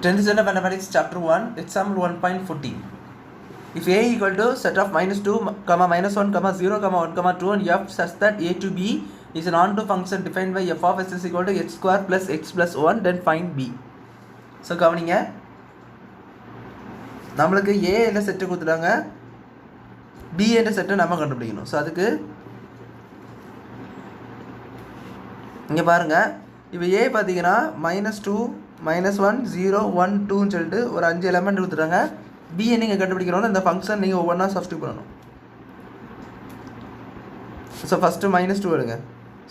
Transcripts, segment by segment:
10th standard mathematics chapter 1 example 1.14. If a equal to set of minus 2 comma minus 1 comma 0 comma 1 comma 2 and f such that a to b is an onto function defined by f of s is equal to x square plus x plus 1, then find b. So கவனிங்க, நம்மளுக்கு a என்ற set கொடுத்துட்டாங்க, b என்ற செட்டை நம்ம கண்டுபிடிக்கணும். So அதுக்கு இங்கே பாருங்கள், இப்போ a பார்த்தீங்கன்னா -2 -1 0 1 2ன்னு சொல்லிட்டு ஒரு 5 எலமெண்ட் கொடுத்துட்டாங்க. b நீங்கள் கண்டுபிடிக்கணும்னா இந்த ஃபங்க்ஷன் நீங்கள் ஒவ்வொன்றா சப்ஸ்டிட் பண்ணணும். ஸோ ஃபஸ்ட்டு -2 எடுங்க.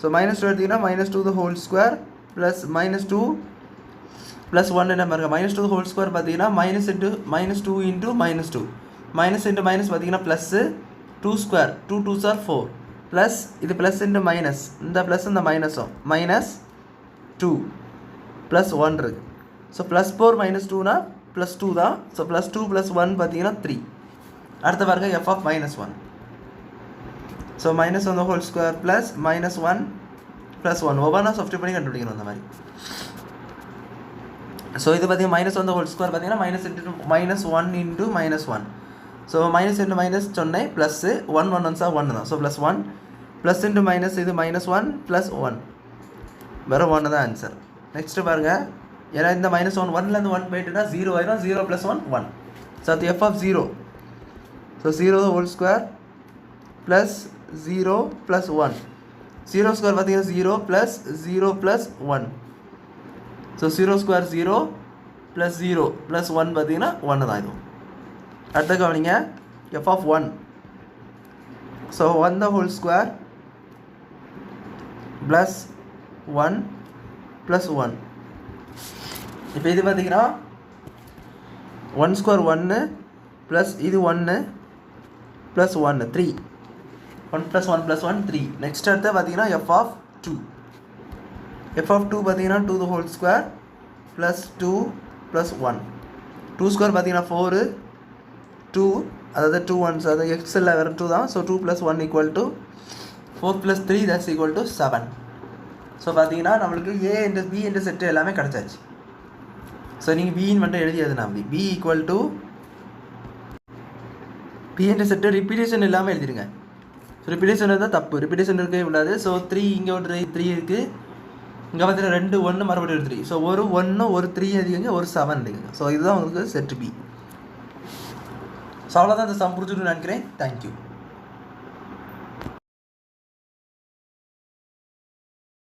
ஸோ -2 எடுத்திங்கன்னா -2 the whole square plus -2 plus 1 என்ன பாருங்கள், -2 the whole square பார்த்தீங்கன்னா -2 இன்ட்டு -2 மைனஸ் இன்ட்டு மைனஸ் பார்த்தீங்கன்னா plus 2 square 2 2s are 4 plus இது ப்ளஸ் இன்ட்டு மைனஸ், இந்த ப்ளஸ் இந்த மைனஸும் -2 ப்ளஸ் 1 இருக்குது. ஸோ +4 -2னா +2 தான். ஸோ +2 + 1 பார்த்தீங்கன்னா 3. அடுத்த பாருங்க f of -1. So -1 the whole square plus -1 plus 1 ஒவ்வொன்றா சப்ஸ்டிட் பண்ணி கண்டுபிடிக்கணும் அந்த மாதிரி. ஸோ இது பார்த்தீங்கன்னா -1 the whole square பார்த்தீங்கன்னா -1 into -1. So minus into minus சொன்னேன் ப்ளஸ்ஸு 1 1 1 1 தான். ஸோ +1 ப்ளஸ் இன்ட்டு மைனஸ் இது -1 ப்ளஸ் 1 வெறும் 1 தான் ஆன்சர். நெக்ஸ்ட்டு பாருங்கள், ஏன்னா இந்த -1 1லேருந்து 1 போயிட்டுனா 0 ஆயிரும். 0 + 1 1. ஸோ அது f of 0. So 0 the whole square plus 0 plus 1. 0 square பார்த்தீங்கன்னா 0 plus 0 plus 1. So 0 square 0 plus 0 plus 1 பார்த்தீங்கன்னா 1 தான் இதுவும். அடுத்த கவனிங்க, f of 1. So 1 the whole square plus 1 plus 1. இப்போ இது பார்த்தீங்கன்னா 1 ஸ்கொயர் 1 ப்ளஸ் இது 1 ப்ளஸ் 1 3. 1 + 1 + 1 3. நெக்ஸ்ட் அடுத்து பார்த்தீங்கன்னா f of 2. f of 2 பார்த்தீங்கன்னா 2 the whole square plus 2 plus 1. 2 square பார்த்தீங்கன்னா 4 2, அதாவது 2 1s, அதாவது எக்ஸில் வேறு 2 தான். So 2 + 1 = 4 + 3 that's equal to 7. So பார்த்தீங்கன்னா நம்மளுக்கு a என்ற b என்ற செட்டு எல்லாமே கிடச்சாச்சு. ஸோ நீங்கள் பின்னு மட்டும் எழுதியதுனா அப்படி b = b என்ற செட்டு ரிப்பீட்டேஷன் இல்லாமல் எழுதிடுங்க. ரிப்பீட்டேஷன் இருந்தால் தப்பு, ரிப்பீட்டேஷன் இருக்கவே கூடாது. ஸோ 3 இங்கே ஒரு 3 இருக்குது, இங்கே பார்த்தீங்கன்னா 2 1 மறுபடியும் ஒரு 3. ஸோ ஒரு 1 ஒரு 3 எழுதிங்க, ஒரு 7 எழுதிங்க. ஸோ இதுதான் உங்களுக்கு செட் b. ஸோ அவ்வளோதான் இந்த சம் புரிஞ்சுக்கணும்னு நினைக்கிறேன். தேங்க்யூ.